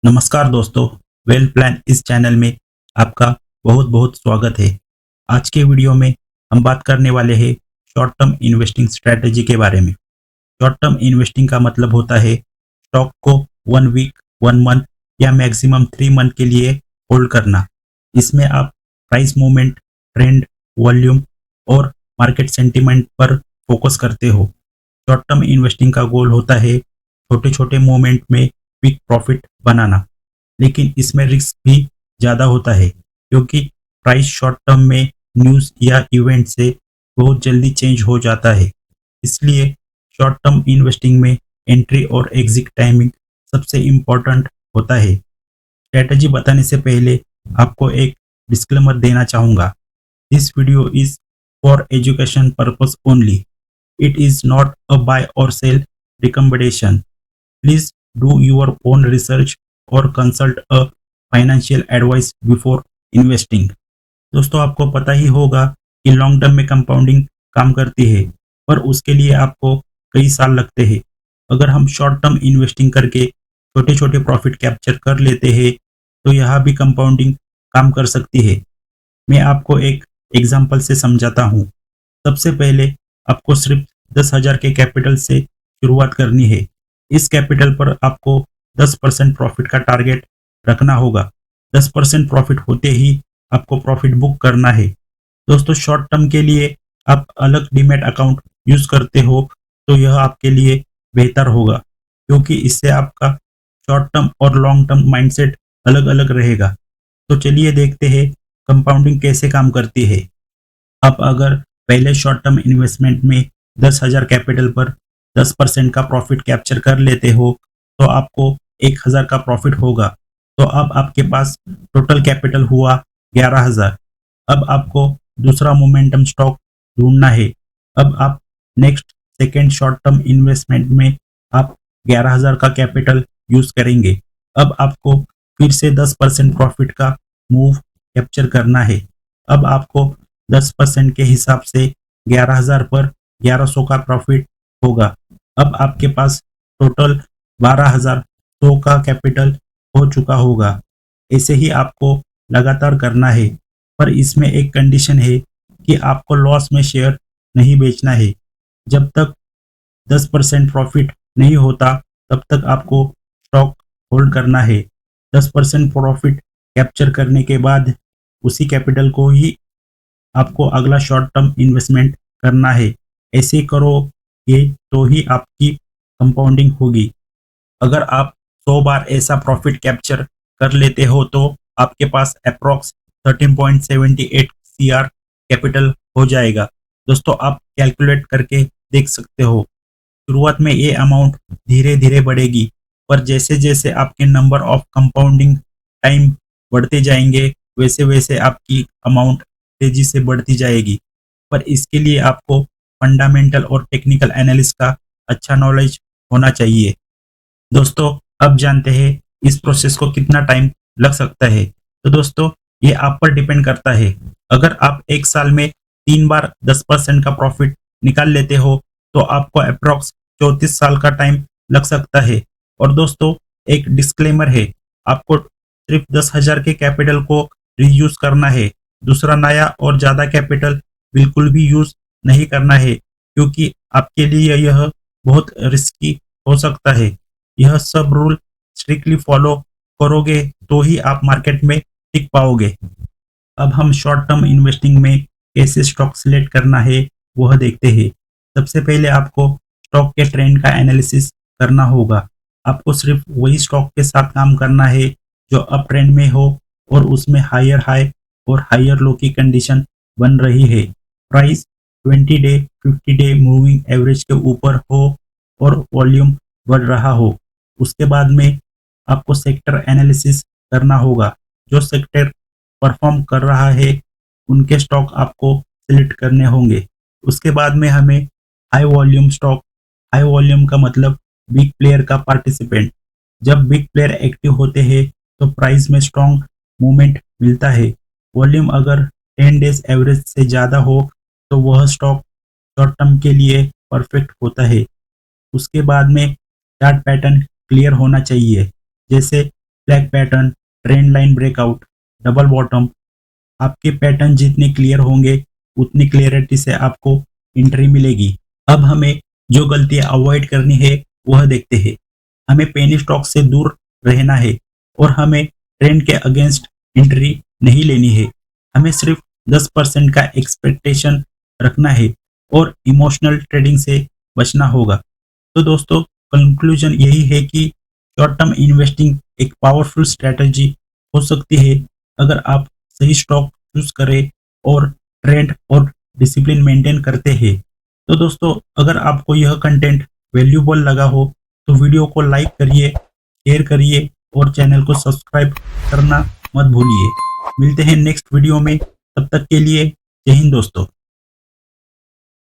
नमस्कार दोस्तों, well plan इस चैनल में आपका बहुत बहुत स्वागत है। आज के वीडियो में हम बात करने वाले हैं शॉर्ट टर्म इन्वेस्टिंग स्ट्रैटेजी के बारे में। शॉर्ट टर्म इन्वेस्टिंग का मतलब होता है स्टॉक को 1 वीक, 1 मंथ या मैक्सिमम 3 मंथ के लिए होल्ड करना। इसमें आप प्राइस मूवमेंट, ट्रेंड, वॉल्यूम और मार्केट सेंटीमेंट पर फोकस करते हो। शॉर्ट टर्म इन्वेस्टिंग का गोल होता है छोटे छोटे मोमेंट में क्विक प्रॉफिट बनाना, लेकिन इसमें रिस्क भी ज़्यादा होता है क्योंकि प्राइस शॉर्ट टर्म में न्यूज़ या इवेंट से बहुत जल्दी चेंज हो जाता है। इसलिए शॉर्ट टर्म इन्वेस्टिंग में एंट्री और एग्जिट टाइमिंग सबसे इम्पोर्टेंट होता है। स्ट्रैटेजी बताने से पहले आपको एक डिस्क्लेमर देना चाहूँगा। This video is for education purpose only. It is not a buy or sell recommendation. Please do your own research और consult a financial advice before investing. दोस्तों, आपको पता ही होगा कि लॉन्ग टर्म में कंपाउंडिंग काम करती है, पर उसके लिए आपको कई साल लगते हैं। अगर हम शॉर्ट टर्म इन्वेस्टिंग करके छोटे छोटे प्रॉफिट कैप्चर कर लेते हैं तो यह भी कंपाउंडिंग काम कर सकती है। मैं आपको एक एग्जांपल से समझाता हूँ। सबसे पहले आपको सिर्फ 10,000 के कैपिटल से शुरुआत करनी है। इस कैपिटल पर आपको 10% प्रॉफिट का टारगेट रखना होगा। 10% प्रॉफिट होते ही आपको प्रॉफिट बुक करना है। दोस्तों, शॉर्ट टर्म के लिए आप अलग डीमैट अकाउंट यूज़ करते हो तो यह आपके लिए बेहतर होगा, क्योंकि इससे आपका शॉर्ट टर्म और लॉन्ग टर्म माइंडसेट अलग-अलग रहेगा। तो चलिए देखते हैं कंपाउंडिंग कैसे काम करती है। आप अगर पहले शॉर्ट टर्म इन्वेस्टमेंट में 10,000 कैपिटल पर 10% का प्रॉफिट कैप्चर कर लेते हो तो आपको 1,000 का प्रॉफिट होगा। तो अब आपके पास टोटल कैपिटल हुआ 11,000। अब आपको दूसरा मोमेंटम स्टॉक ढूंढना है। अब आप next second short term investment में आप 11,000 का कैपिटल यूज करेंगे। अब आपको फिर से 10% प्रॉफिट का मूव कैप्चर करना है। अब आपको 10% के हिसाब से 11,000 पर 1100 का प्रॉफिट होगा। अब आपके पास टोटल 12,100 का कैपिटल हो चुका होगा। ऐसे ही आपको लगातार करना है, पर इसमें एक कंडीशन है कि आपको लॉस में शेयर नहीं बेचना है। जब तक 10% प्रॉफिट नहीं होता तब तक आपको स्टॉक होल्ड करना है। 10% प्रॉफिट कैप्चर करने के बाद उसी कैपिटल को ही आपको अगला शॉर्ट टर्म इन्वेस्टमेंट करना है। ऐसे करोगे तो ही आपकी कंपाउंडिंग होगी। अगर आप 100 बार ऐसा प्रॉफिट कैप्चर कर लेते हो तो आपके पास अप्रॉक्स 13.78 सीआर कैपिटल हो जाएगा। दोस्तों, आप कैलकुलेट करके देख सकते हो। शुरुआत में ये अमाउंट धीरे धीरे बढ़ेगी, पर जैसे जैसे आपके नंबर ऑफ कंपाउंडिंग टाइम बढ़ते जाएंगे वैसे वैसे आपकी अमाउंट तेजी से बढ़ती जाएगी। पर इसके लिए आपको फंडामेंटल और टेक्निकल एनालिसिस का अच्छा नॉलेज होना चाहिए। दोस्तों, अब जानते हैं इस प्रोसेस को कितना टाइम लग सकता है। तो दोस्तों, ये आप पर डिपेंड करता है। अगर आप एक साल में 3 बार 10% का प्रॉफिट निकाल लेते हो तो आपको अप्रॉक्स 34 साल का टाइम लग सकता है। और दोस्तों, एक डिस्क्लेमर है, आपको सिर्फ 10,000 के कैपिटल को रीयूज करना है। दूसरा नया और ज़्यादा कैपिटल बिल्कुल भी यूज नहीं करना है, क्योंकि आपके लिए यह बहुत रिस्की हो सकता है। यह सब रूल स्ट्रिक्टली फॉलो करोगे तो ही आप मार्केट में टिक पाओगे। अब हम शॉर्ट टर्म इन्वेस्टिंग में कैसे स्टॉक सिलेक्ट करना है वह देखते हैं। सबसे पहले आपको स्टॉक के ट्रेंड का एनालिसिस करना होगा। आपको सिर्फ वही स्टॉक के साथ काम करना है जो अप ट्रेंड में हो और उसमें हायर हाई और हायर लो की कंडीशन बन रही है। Price 20 day 50 day moving average के ऊपर हो और वॉल्यूम बढ़ रहा हो। उसके बाद में आपको सेक्टर एनालिसिस करना होगा। जो सेक्टर परफॉर्म कर रहा है उनके स्टॉक आपको सिलेक्ट करने होंगे। उसके बाद में हमें high volume stock, high volume का मतलब बिग प्लेयर का पार्टिसिपेंट। जब बिग प्लेयर एक्टिव होते हैं तो प्राइस में स्ट्रॉन्ग मूवमेंट मिलता है। वॉल्यूम अगर 10 डेज एवरेज से ज़्यादा हो तो वह स्टॉक शॉर्ट टर्म के लिए परफेक्ट होता है। उसके बाद में चार्ट पैटर्न क्लियर होना चाहिए, जैसे flag pattern, trend line breakout, double bottom. आपके पैटर्न जितने क्लियर होंगे उतनी क्लियरिटी से आपको एंट्री मिलेगी। अब हमें जो गलतियां अवॉइड करनी है वह देखते हैं। हमें पेनी स्टॉक से दूर रहना है और हमें ट्रेंड के अगेंस्ट एंट्री नहीं लेनी है। हमें सिर्फ 10% का एक्सपेक्टेशन रखना है और इमोशनल ट्रेडिंग से बचना होगा। तो दोस्तों, कंक्लूजन यही है कि शॉर्ट टर्म इन्वेस्टिंग एक पावरफुल स्ट्रेटजी हो सकती है अगर आप सही स्टॉक चूज करें और ट्रेंड और डिसिप्लिन मेंटेन करते हैं। तो दोस्तों, अगर आपको यह कंटेंट वैल्यूबल लगा हो तो वीडियो को लाइक करिए, शेयर करिए और चैनल को सब्सक्राइब करना मत भूलिए। मिलते हैं नेक्स्ट वीडियो में, तब तक के लिए जय हिंद दोस्तों।